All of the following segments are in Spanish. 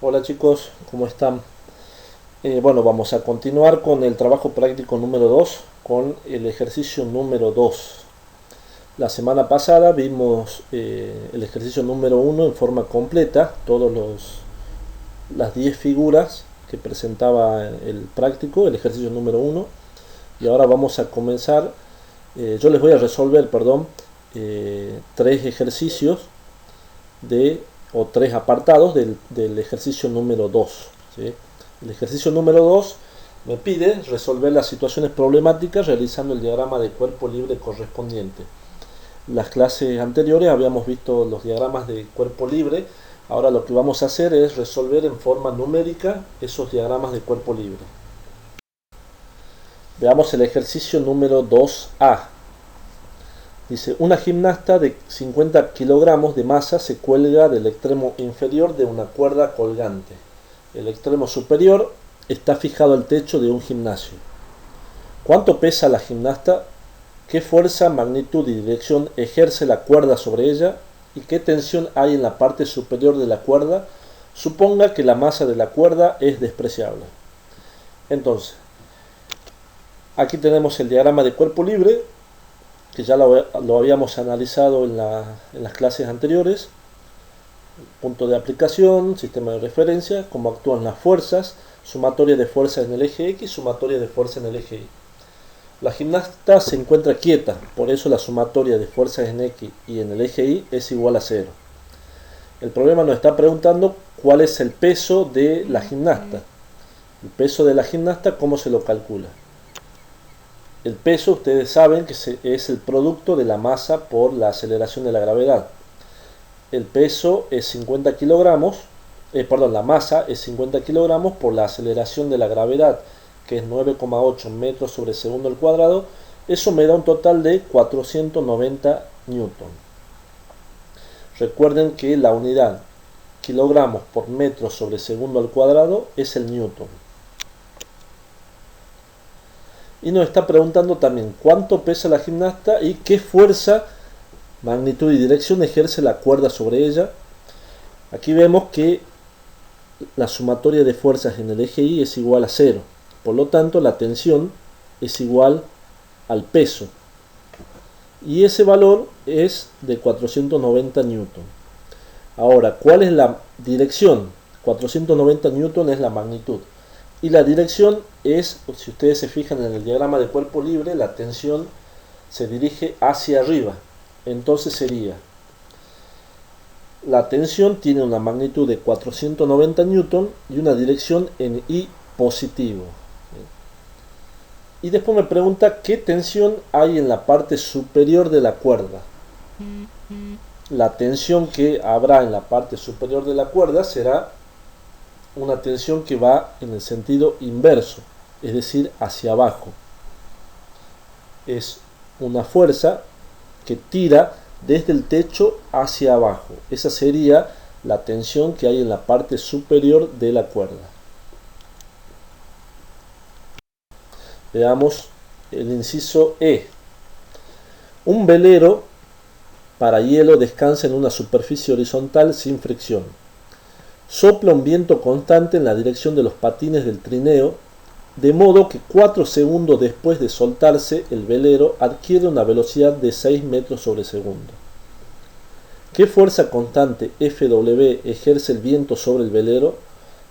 Hola chicos, ¿cómo están? Bueno, vamos a continuar con el trabajo práctico número 2, con el ejercicio número 2. La semana pasada vimos el ejercicio número 1 en forma completa, las 10 figuras que presentaba el práctico, el ejercicio número 1. Y ahora vamos a comenzar, yo les voy a resolver, perdón, tres ejercicios o tres apartados del ejercicio número 2. ¿Sí? El ejercicio número 2 me pide resolver las situaciones problemáticas realizando el diagrama de cuerpo libre correspondiente. Las clases anteriores habíamos visto los diagramas de cuerpo libre. Ahora lo que vamos a hacer es resolver en forma numérica esos diagramas de cuerpo libre. Veamos el ejercicio número 2A. Dice, una gimnasta de 50 kilogramos de masa se cuelga del extremo inferior de una cuerda colgante. El extremo superior está fijado al techo de un gimnasio. ¿Cuánto pesa la gimnasta? ¿Qué fuerza, magnitud y dirección ejerce la cuerda sobre ella? ¿Y qué tensión hay en la parte superior de la cuerda? Suponga que la masa de la cuerda es despreciable. Entonces, aquí tenemos el diagrama de cuerpo libre, que ya lo habíamos analizado en las clases anteriores. Punto de aplicación, sistema de referencia, cómo actúan las fuerzas, sumatoria de fuerzas en el eje X, sumatoria de fuerzas en el eje Y. La gimnasta se encuentra quieta, por eso la sumatoria de fuerzas en X y en el eje Y es igual a 0. El problema nos está preguntando cuál es el peso de la gimnasta. El peso de la gimnasta, ¿cómo se lo calcula? El peso, ustedes saben que es el producto de la masa por la aceleración de la gravedad. El peso es 50 kilogramos, la masa es 50 kilogramos por la aceleración de la gravedad, que es 9,8 metros sobre segundo al cuadrado. Eso me da un total de 490 newton. Recuerden que la unidad kilogramos por metro sobre segundo al cuadrado es el newton. Y nos está preguntando también cuánto pesa la gimnasta y qué fuerza, magnitud y dirección ejerce la cuerda sobre ella. Aquí vemos que la sumatoria de fuerzas en el eje Y es igual a 0. Por lo tanto, la tensión es igual al peso. Y ese valor es de 490 newton. Ahora, ¿cuál es la dirección? 490 newton es la magnitud. Y la dirección es, si ustedes se fijan en el diagrama de cuerpo libre, la tensión se dirige hacia arriba. Entonces sería, la tensión tiene una magnitud de 490 newton y una dirección en Y positivo. Y después me pregunta qué tensión hay en la parte superior de la cuerda. La tensión que habrá en la parte superior de la cuerda será una tensión que va en el sentido inverso, es decir, hacia abajo. Es una fuerza que tira desde el techo hacia abajo. Esa sería la tensión que hay en la parte superior de la cuerda. Veamos el inciso E. Un velero para hielo descansa en una superficie horizontal sin fricción. Sopla un viento constante en la dirección de los patines del trineo, de modo que 4 segundos después de soltarse el velero adquiere una velocidad de 6 metros sobre segundo. ¿Qué fuerza constante Fw ejerce el viento sobre el velero?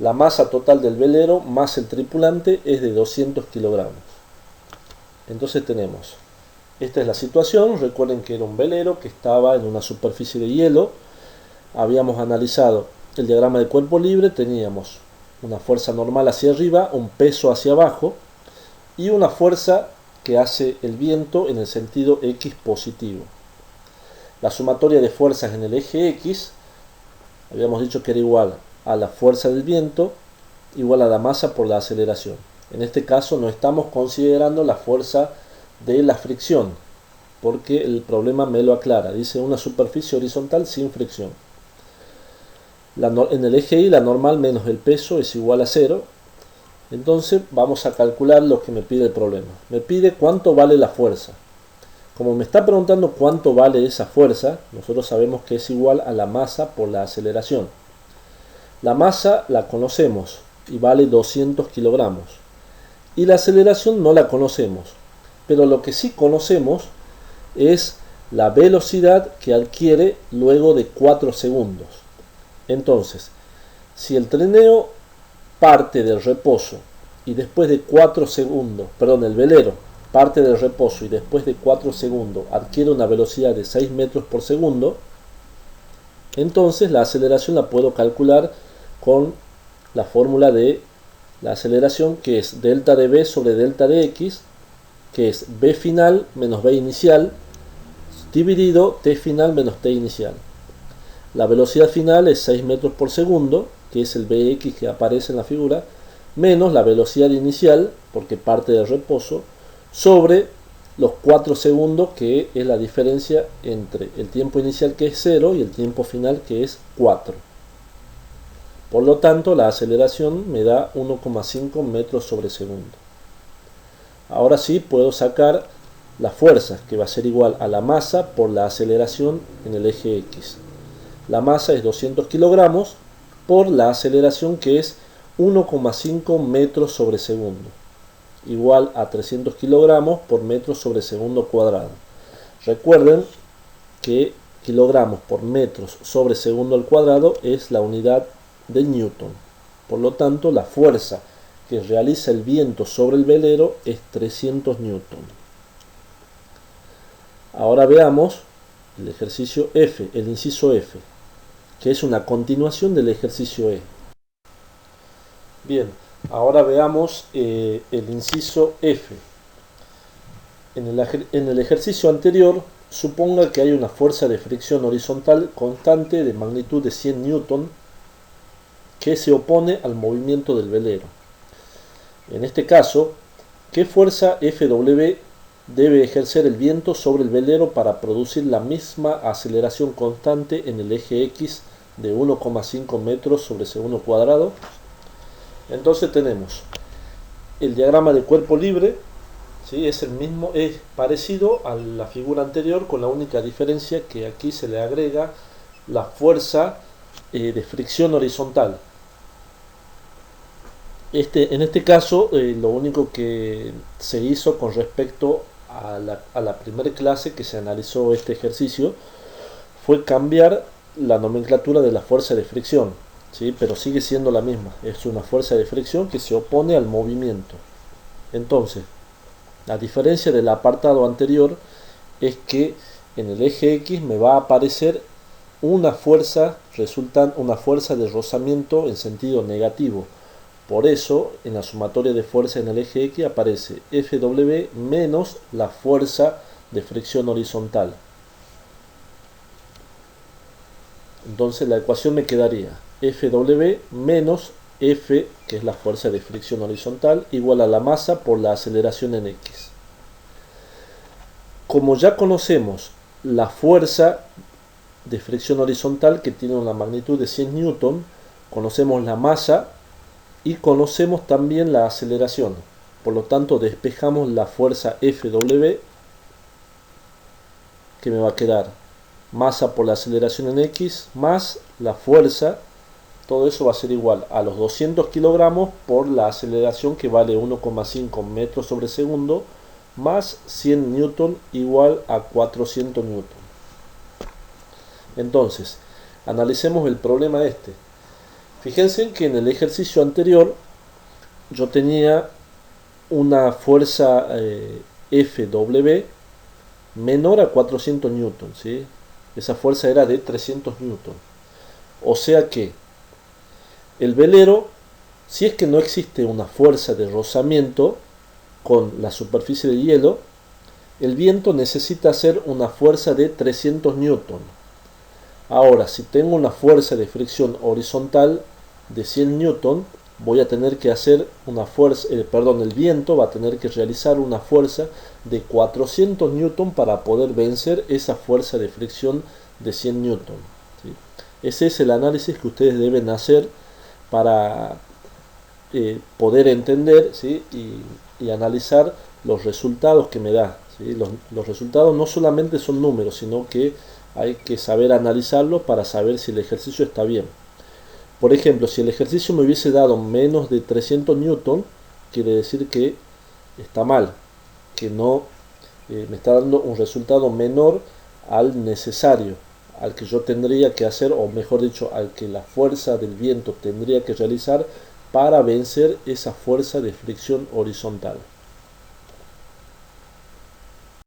La masa total del velero más el tripulante es de 200 kilogramos. Entonces tenemos, esta es la situación. Recuerden que era un velero que estaba en una superficie de hielo. Habíamos analizado el diagrama de cuerpo libre, teníamos una fuerza normal hacia arriba, un peso hacia abajo y una fuerza que hace el viento en el sentido X positivo. La sumatoria de fuerzas en el eje X, habíamos dicho que era igual a la fuerza del viento igual a la masa por la aceleración. En este caso no estamos considerando la fuerza de la fricción, porque el problema me lo aclara. Dice una superficie horizontal sin fricción. En el eje Y la normal menos el peso es igual a 0. Entonces vamos a calcular lo que me pide el problema. Me pide cuánto vale la fuerza. Como me está preguntando cuánto vale esa fuerza, nosotros sabemos que es igual a la masa por la aceleración. La masa la conocemos y vale 200 kilogramos. Y la aceleración no la conocemos. Pero lo que sí conocemos es la velocidad que adquiere luego de 4 segundos. Entonces, si el trineo parte del reposo y después de 4 segundos, perdón, el velero parte del reposo y después de 4 segundos adquiere una velocidad de 6 metros por segundo, entonces la aceleración la puedo calcular con la fórmula de la aceleración, que es delta de v sobre delta de x, que es v final menos v inicial dividido t final menos t inicial. La velocidad final es 6 metros por segundo, que es el vx que aparece en la figura, menos la velocidad inicial, porque parte del reposo, sobre los 4 segundos, que es la diferencia entre el tiempo inicial, que es 0, y el tiempo final, que es 4. Por lo tanto, la aceleración me da 1,5 metros sobre segundo. Ahora sí puedo sacar la fuerza, que va a ser igual a la masa por la aceleración en el eje X. La masa es 200 kilogramos por la aceleración, que es 1,5 metros sobre segundo, igual a 300 kilogramos por metro sobre segundo cuadrado. Recuerden que kilogramos por metros sobre segundo al cuadrado es la unidad de Newton. Por lo tanto, la fuerza que realiza el viento sobre el velero es 300 Newton. Ahora veamos el ejercicio F, el inciso F, que es una continuación del ejercicio E. Bien, ahora veamos el inciso F. En el ejercicio anterior, suponga que hay una fuerza de fricción horizontal constante de magnitud de 100 Newton que se opone al movimiento del velero. En este caso, ¿qué fuerza Fw debe ejercer el viento sobre el velero para producir la misma aceleración constante en el eje X de 1,5 metros sobre segundo cuadrado? Entonces tenemos el diagrama de cuerpo libre, ¿sí? Es parecido a la figura anterior, con la única diferencia que aquí se le agrega la fuerza de fricción horizontal. En este caso, lo único que se hizo con respecto a la primera clase que se analizó este ejercicio fue cambiar la nomenclatura de la fuerza de fricción, ¿sí? Pero sigue siendo la misma, es una fuerza de fricción que se opone al movimiento. Entonces, la diferencia del apartado anterior es que en el eje X me va a aparecer una fuerza de rozamiento en sentido negativo. Por eso, en la sumatoria de fuerza en el eje X aparece Fw menos la fuerza de fricción horizontal. Entonces la ecuación me quedaría Fw menos F, que es la fuerza de fricción horizontal, igual a la masa por la aceleración en X. Como ya conocemos la fuerza de fricción horizontal, que tiene una magnitud de 100 Newton, conocemos la masa y conocemos también la aceleración. Por lo tanto, despejamos la fuerza Fw, que me va a quedar masa por la aceleración en X más la fuerza. Todo eso va a ser igual a los 200 kilogramos por la aceleración, que vale 1,5 metros sobre segundo, más 100 newton igual a 400 newton. Entonces, analicemos el problema este. Fíjense que en el ejercicio anterior yo tenía una fuerza Fw menor a 400 newton, ¿sí? Esa fuerza era de 300 newton. O sea que el velero, si es que no existe una fuerza de rozamiento con la superficie de hielo, el viento necesita hacer una fuerza de 300 newton. Ahora, si tengo una fuerza de fricción horizontal de 100 newton, voy a tener que hacer una fuerza, el viento va a tener que realizar una fuerza de 400 newton para poder vencer esa fuerza de fricción de 100 newton, ¿sí? Ese es el análisis que ustedes deben hacer para poder entender, ¿sí? y analizar los resultados que me da, ¿sí? Los resultados no solamente son números, sino que hay que saber analizarlos para saber si el ejercicio está bien. Por ejemplo, si el ejercicio me hubiese dado menos de 300 newton, quiere decir que está mal, que no me está dando un resultado menor al necesario, al que yo tendría que hacer, o mejor dicho, al que la fuerza del viento tendría que realizar para vencer esa fuerza de fricción horizontal.